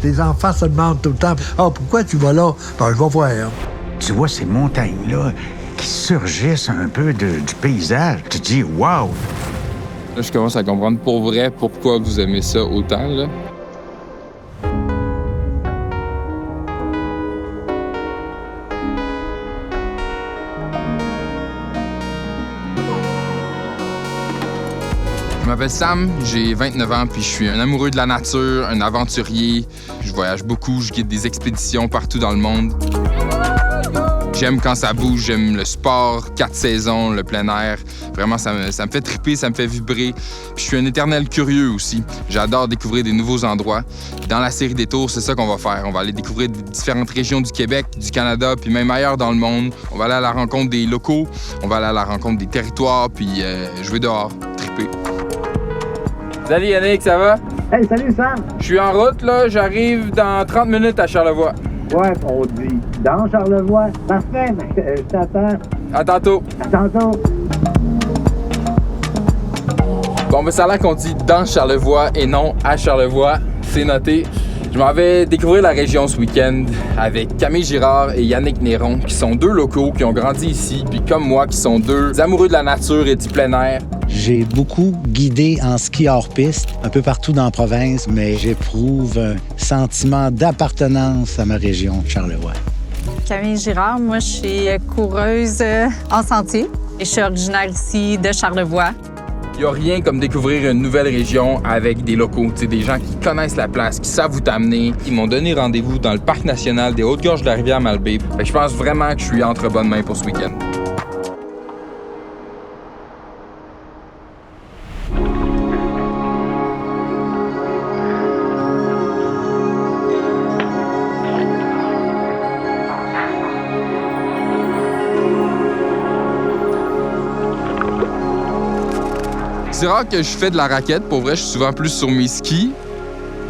Les enfants se demandent tout le temps « Ah, pourquoi tu vas là? » Ben, je vais voir. Tu vois ces montagnes-là qui surgissent un peu du paysage. Tu te dis « Wow! » Là, je commence à comprendre pour vrai pourquoi vous aimez ça autant, là. Je m'appelle Sam, j'ai 29 ans, puis je suis un amoureux de la nature, un aventurier. Je voyage beaucoup, je guide des expéditions partout dans le monde. J'aime quand ça bouge, j'aime le sport, 4 saisons, le plein air. Vraiment, ça me fait triper, ça me fait vibrer. Puis je suis un éternel curieux aussi. J'adore découvrir des nouveaux endroits. Dans la série des tours, c'est ça qu'on va faire. On va aller découvrir différentes régions du Québec, du Canada, puis même ailleurs dans le monde. On va aller à la rencontre des locaux, on va aller à la rencontre des territoires, puis jouer dehors, triper. Salut Yannick, ça va? Hey, salut Sam! Je suis en route, là. J'arrive dans 30 minutes à Charlevoix. Ouais, on dit dans Charlevoix. Parfait, je t'attends. À tantôt. À tantôt. Bon, ben ça a l'air qu'on dit dans Charlevoix et non à Charlevoix. C'est noté. Je m'en vais découvrir la région ce week-end avec Camille Girard et Yannick Néron, qui sont 2 locaux qui ont grandi ici, puis comme moi, qui sont 2 amoureux de la nature et du plein air. J'ai beaucoup guidé en ski hors piste, un peu partout dans la province, mais j'éprouve un sentiment d'appartenance à ma région, Charlevoix. Camille Girard, moi, je suis coureuse en sentier et je suis originaire ici de Charlevoix. Il n'y a rien comme découvrir une nouvelle région avec des locaux, des gens qui connaissent la place, qui savent où t'amener. Ils m'ont donné rendez-vous dans le parc national des Hautes-Gorges de la rivière Malbaie. Je pense vraiment que je suis entre bonnes mains pour ce week-end. C'est rare que je fais de la raquette. Pour vrai, je suis souvent plus sur mes skis.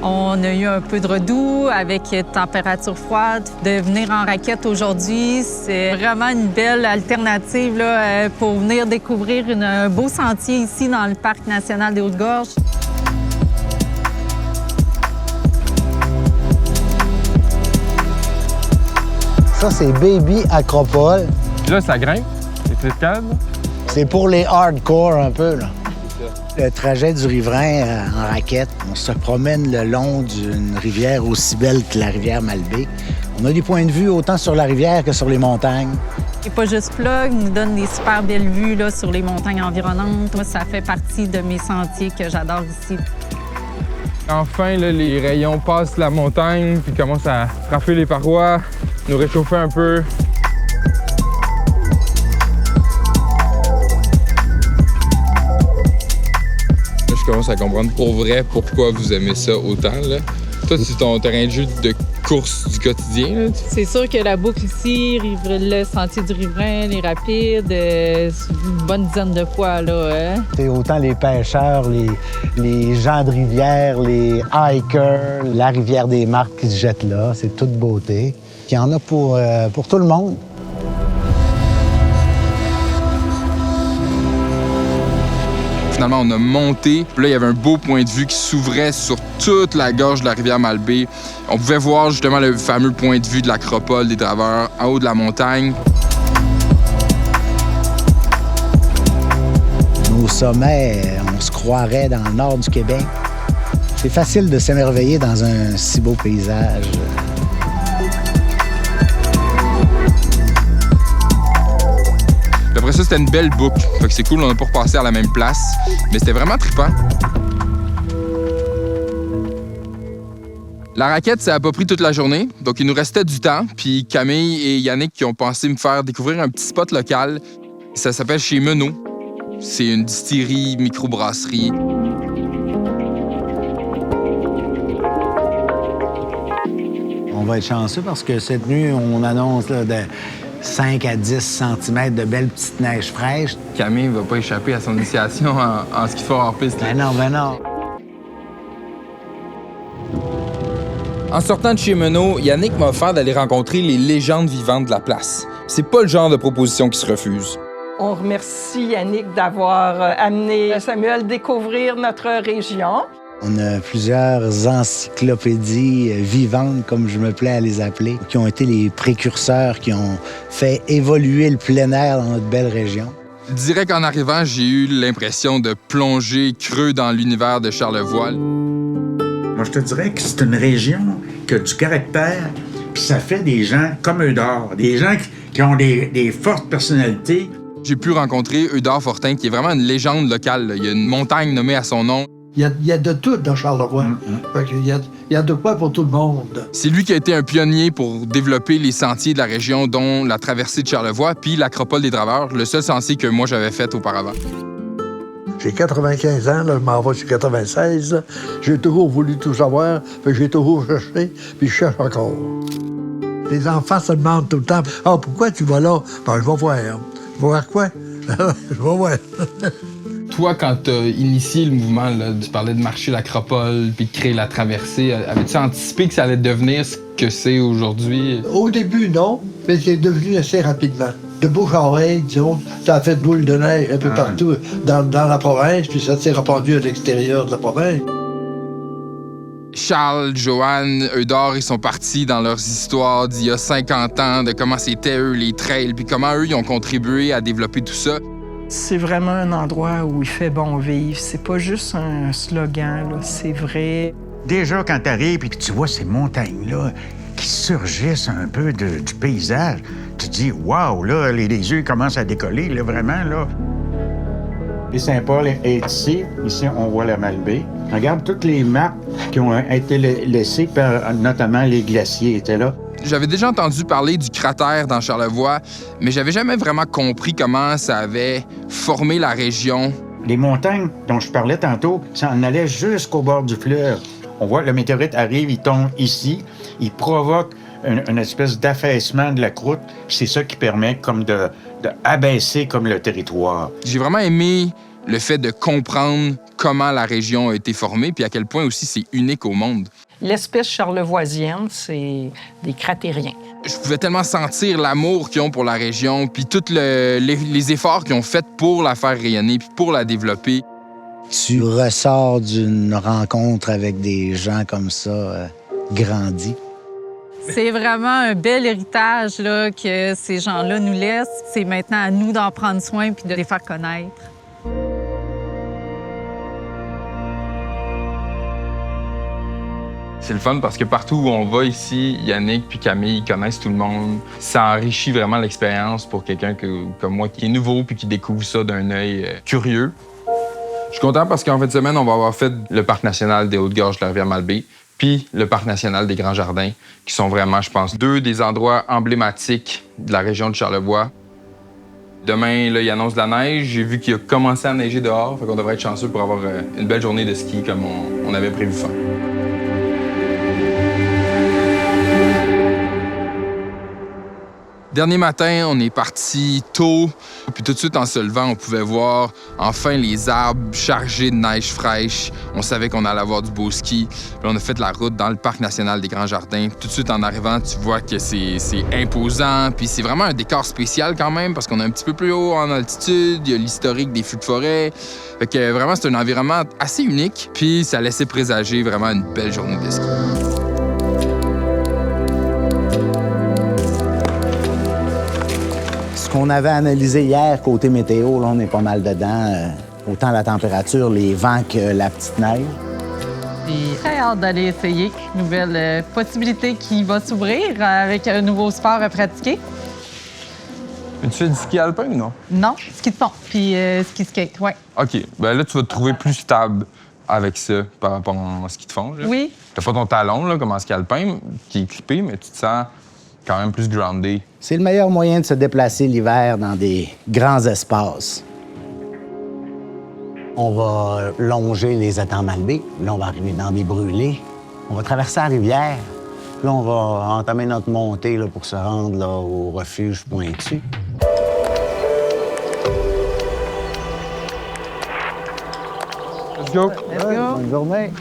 On a eu un peu de redoux avec température froide. De venir en raquette aujourd'hui, c'est vraiment une belle alternative là, pour venir découvrir un beau sentier ici dans le Parc national des Hautes-Gorges. Ça, c'est Baby Acropole. Puis là, ça grimpe, les escalades. C'est pour les hardcore un peu, là. Le trajet du riverain en raquette, on se promène le long d'une rivière aussi belle que la rivière Malbaie. On a des points de vue autant sur la rivière que sur les montagnes. Et pas juste plug, nous donne des super belles vues là, sur les montagnes environnantes. Moi, ça fait partie de mes sentiers que j'adore ici. Enfin, là, les rayons passent la montagne puis commencent à frapper les parois, nous réchauffer un peu. Je commence à comprendre pour vrai pourquoi vous aimez ça autant, là. Toi, c'est ton terrain de jeu de course du quotidien, là. C'est sûr que la boucle ici, le sentier du riverain, les rapides, une bonne dizaine de fois, là. C'est autant les pêcheurs, les gens de rivière, les hikers, la rivière des Marques qui se jette là. C'est toute beauté. Il y en a pour tout le monde. Finalement, on a monté. Puis là, il y avait un beau point de vue qui s'ouvrait sur toute la gorge de la rivière Malbaie. On pouvait voir justement le fameux point de vue de l'acropole des Draveurs en haut de la montagne. Nos sommets, on se croirait dans le nord du Québec. C'est facile de s'émerveiller dans un si beau paysage. Après ça, c'était une belle boucle. Fait que c'est cool, on n'a pas repassé à la même place. Mais c'était vraiment trippant. La raquette, ça n'a pas pris toute la journée. Donc, il nous restait du temps. Puis Camille et Yannick qui ont pensé me faire découvrir un petit spot local. Ça s'appelle Chez Menot. C'est une distillerie, microbrasserie. On va être chanceux parce que cette nuit, on annonce là, de 5 à 10 cm de belles petites neiges fraîches. Camille ne va pas échapper à son initiation en ski fort hors piste. Ben non, ben non. En sortant de chez Menot, Yannick m'a offert d'aller rencontrer les légendes vivantes de la place. C'est pas le genre de proposition qui se refuse. On remercie Yannick d'avoir amené Samuel découvrir notre région. On a plusieurs encyclopédies vivantes, comme je me plais à les appeler, qui ont été les précurseurs, qui ont fait évoluer le plein air dans notre belle région. Direct en arrivant, j'ai eu l'impression de plonger creux dans l'univers de Charlevoix. Moi, je te dirais que c'est une région qui a du caractère, puis ça fait des gens comme Eudore, des gens qui ont des fortes personnalités. J'ai pu rencontrer Eudore Fortin, qui est vraiment une légende locale. Il y a une montagne nommée à son nom. Il y a de tout dans Charlevoix. Fait qu'il il y a de quoi pour tout le monde. C'est lui qui a été un pionnier pour développer les sentiers de la région, dont la traversée de Charlevoix, puis l'Acropole des Draveurs, le seul sentier que moi j'avais fait auparavant. J'ai 95 ans, là, je m'en vais sur 96. J'ai toujours voulu tout savoir, puis j'ai toujours cherché, puis je cherche encore. Les enfants se demandent tout le temps « Ah, pourquoi tu vas là? » Ben, je vais voir. Je vais voir quoi? Je vais voir. Toi, quand tu as initié le mouvement, là, tu parlais de marcher l'Acropole puis de créer la traversée, avais-tu anticipé que ça allait devenir ce que c'est aujourd'hui? Au début, non, mais c'est devenu assez rapidement. De bouche à oreille, disons, ça a fait boule de neige un peu partout dans la province, puis ça s'est répandu à l'extérieur de la province. Charles, Joanne, Eudore, ils sont partis dans leurs histoires d'il y a 50 ans, de comment c'était eux, les trails, puis comment eux, ils ont contribué à développer tout ça. C'est vraiment un endroit où il fait bon vivre. C'est pas juste un slogan, là. C'est vrai. Déjà, quand tu arrives et que tu vois ces montagnes-là qui surgissent un peu du paysage, tu te dis « Wow, là, les yeux commencent à décoller, là, vraiment, là. » Saint-Paul est ici. Ici, on voit la Malbaie. Regarde toutes les maps qui ont été laissées par, notamment, les glaciers étaient là. J'avais déjà entendu parler du cratère dans Charlevoix, mais j'avais jamais vraiment compris comment ça avait formé la région. Les montagnes dont je parlais tantôt, ça en allait jusqu'au bord du fleuve. On voit le météorite arrive, il tombe ici, il provoque une espèce d'affaissement de la croûte. C'est ça qui permet comme de abaisser comme le territoire. J'ai vraiment aimé le fait de comprendre comment la région a été formée, puis à quel point aussi c'est unique au monde. L'espèce charlevoisienne, c'est des cratériens. Je pouvais tellement sentir l'amour qu'ils ont pour la région, puis tous les efforts qu'ils ont faits pour la faire rayonner, puis pour la développer. Tu ressors d'une rencontre avec des gens comme ça, grandis. C'est vraiment un bel héritage là, que ces gens-là nous laissent. C'est maintenant à nous d'en prendre soin puis de les faire connaître. C'est le fun parce que partout où on va ici, Yannick puis Camille ils connaissent tout le monde. Ça enrichit vraiment l'expérience pour quelqu'un comme moi qui est nouveau puis qui découvre ça d'un œil curieux. Je suis content parce qu'en fin de semaine, on va avoir fait le parc national des Hautes-Gorges de la rivière Malbaie puis le parc national des Grands Jardins, qui sont vraiment, je pense, deux des endroits emblématiques de la région de Charlevoix. Demain, là, il annonce de la neige. J'ai vu qu'il a commencé à neiger dehors, fait qu'on devrait être chanceux pour avoir une belle journée de ski comme on avait prévu faire. Dernier matin, on est parti tôt, puis tout de suite en se levant, on pouvait voir enfin les arbres chargés de neige fraîche. On savait qu'on allait avoir du beau ski. Puis on a fait la route dans le parc national des Grands Jardins. Tout de suite en arrivant, tu vois que c'est imposant, puis c'est vraiment un décor spécial quand même parce qu'on est un petit peu plus haut en altitude, il y a l'historique des feux de forêt. Fait que vraiment, c'est un environnement assez unique, puis ça laissait présager vraiment une belle journée de ski. Ce qu'on avait analysé hier, côté météo, là, on est pas mal dedans. Autant la température, les vents que la petite neige. J'ai très hâte d'aller essayer une nouvelle possibilité qui va s'ouvrir avec un nouveau sport à pratiquer. Tu fais du ski alpin ou non? Non, ski de fond, puis ski skate, oui. OK. Ben là, tu vas te trouver plus stable avec ça par rapport au ski de fond. Là. Oui. T'as pas ton talon là, comme en ski alpin qui est clippé, mais tu te sens quand même plus groundé. C'est le meilleur moyen de se déplacer l'hiver dans des grands espaces. On va longer les étangs Malbaie. Là, on va arriver dans des brûlés. On va traverser la rivière. Là, on va entamer notre montée là, pour se rendre là, au refuge Pointu. Let's go! Let's go! Bonne journée!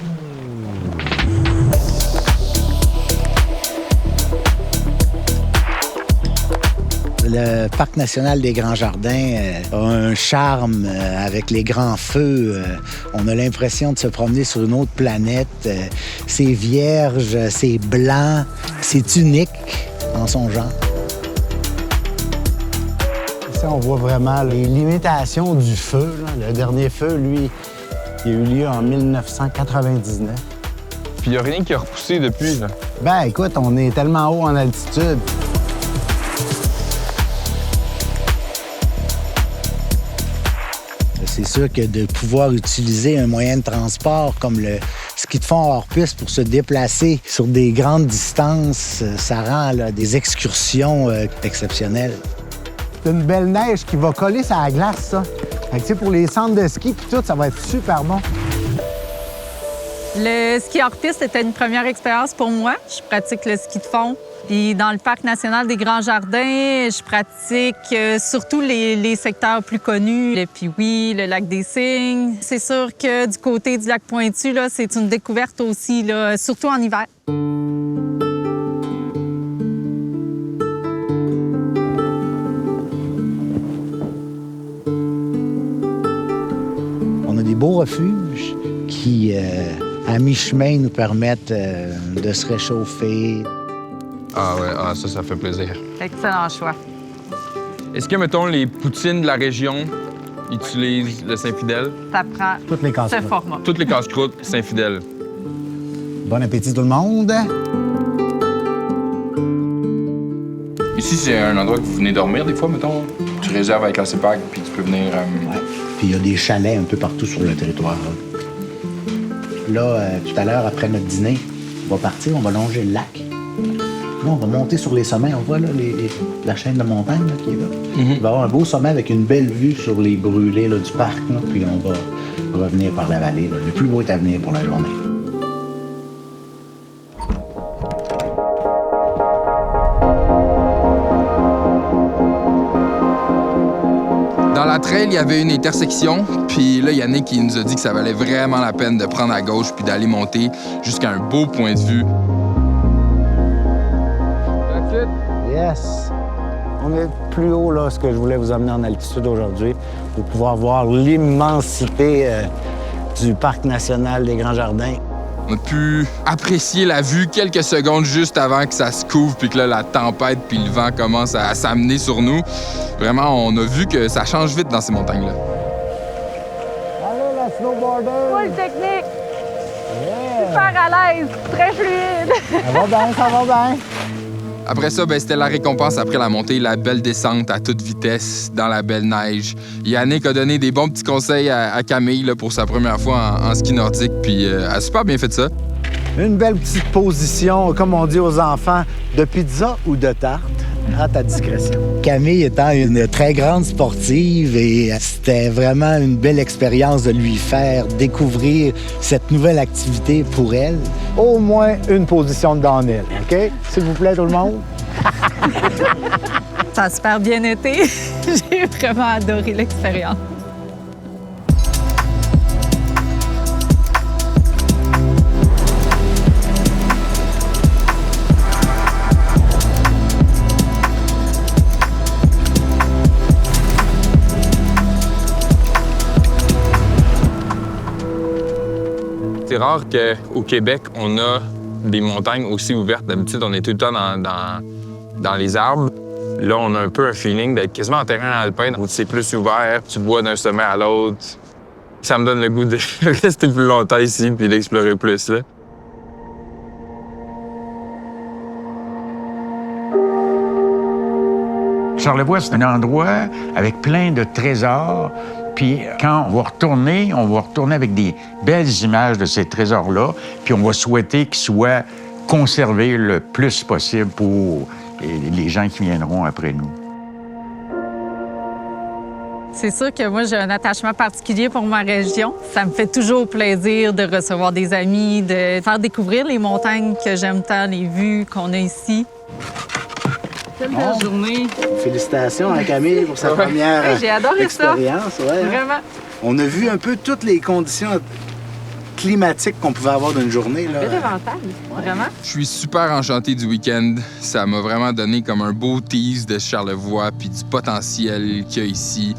Le parc national des Grands Jardins a un charme avec les grands feux. On a l'impression de se promener sur une autre planète. C'est vierge, c'est blanc, c'est unique en son genre. Ici, on voit vraiment les limitations du feu. Là. Le dernier feu, lui, il a eu lieu en 1999. Puis il n'y a rien qui a repoussé depuis, là. Ben, écoute, on est tellement haut en altitude. C'est sûr que de pouvoir utiliser un moyen de transport comme le ski de fond hors piste pour se déplacer sur des grandes distances, ça rend là, des excursions exceptionnelles. C'est une belle neige qui va coller sur la glace, ça. Fait que, tu sais, pour les centres de ski puis tout, ça va être super bon. Le ski hors piste était une première expérience pour moi. Je pratique le ski de fond. Puis dans le parc national des Grands Jardins, je pratique surtout les secteurs plus connus, le Pee-Wee, le lac des Cygnes. C'est sûr que du côté du lac Pointu, là, c'est une découverte aussi, là, surtout en hiver. On a des beaux refuges qui, à mi-chemin, nous permettent de se réchauffer. Ah ouais, ça fait plaisir. Excellent choix. Est-ce que, mettons, les poutines de la région utilisent le Saint-Fidèle? Ça prend Toutes les casse-croûtes. ce format. Toutes les casse-croûtes Saint-Fidèle. Bon appétit tout le monde. Ici, c'est un endroit que vous venez dormir des fois, mettons. Tu réserves avec la CEPAC, puis tu peux venir... Ouais. Puis il y a des chalets un peu partout sur le territoire. Là, tout à l'heure, après notre dîner, on va partir, on va longer le lac. Là, on va monter sur les sommets. On voit là, la chaîne de montagne là, qui est là. Il va y avoir un beau sommet avec une belle vue sur les brûlés là, du parc. Là, puis on va revenir par la vallée. Là. Le plus beau est à venir pour la journée. Dans la trail, il y avait une intersection, puis là, Yannick, il nous a dit que ça valait vraiment la peine de prendre à gauche puis d'aller monter jusqu'à un beau point de vue. Yes! On est plus haut, là, ce que je voulais vous amener en altitude aujourd'hui, pour pouvoir voir l'immensité du Parc national des Grands Jardins. On a pu apprécier la vue quelques secondes juste avant que ça se couvre puis que là, la tempête puis le vent commencent à s'amener sur nous. Vraiment, on a vu que ça change vite dans ces montagnes-là. Allez, la snowboarder! Full technique! Super à l'aise, très fluide. Ça va bien, ça va bien. Après ça, c'était la récompense après la montée, la belle descente à toute vitesse dans la belle neige. Yannick a donné des bons petits conseils à Camille là, pour sa première fois en ski nordique, puis elle a super bien fait ça. Une belle petite position, comme on dit aux enfants, de pizza ou de tarte, à ta discrétion. Camille étant une très grande sportive et c'était vraiment une belle expérience de lui faire découvrir cette nouvelle activité pour elle. Au moins une position de downhill, OK? S'il vous plaît, tout le monde. Ça a super bien été. J'ai vraiment adoré l'expérience. C'est rare qu'au Québec, on a des montagnes aussi ouvertes. D'habitude, on est tout le temps dans les arbres. Là, on a un peu un feeling d'être quasiment en terrain alpin, où c'est plus ouvert, tu vois d'un sommet à l'autre. Ça me donne le goût de rester plus longtemps ici puis d'explorer plus, là. Charlevoix, c'est un endroit avec plein de trésors. Puis quand on va retourner avec des belles images de ces trésors-là, puis on va souhaiter qu'ils soient conservés le plus possible pour les gens qui viendront après nous. C'est sûr que moi, j'ai un attachement particulier pour ma région. Ça me fait toujours plaisir de recevoir des amis, de faire découvrir les montagnes que j'aime tant, les vues qu'on a ici. Quelle belle journée! Félicitations à Camille pour sa première j'ai adoré expérience. ça. Ouais. Vraiment. On a vu un peu toutes les conditions climatique qu'on pouvait avoir d'une journée. Là. Vraiment? Je suis super enchanté du week-end. Ça m'a vraiment donné comme un beau tease de Charlevoix puis du potentiel qu'il y a ici.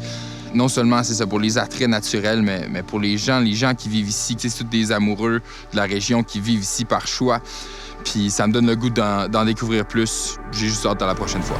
Non seulement c'est ça pour les attraits naturels, mais pour les gens qui vivent ici. C'est tous des amoureux de la région qui vivent ici par choix. Puis ça me donne le goût d'en découvrir plus. J'ai juste hâte à la prochaine fois.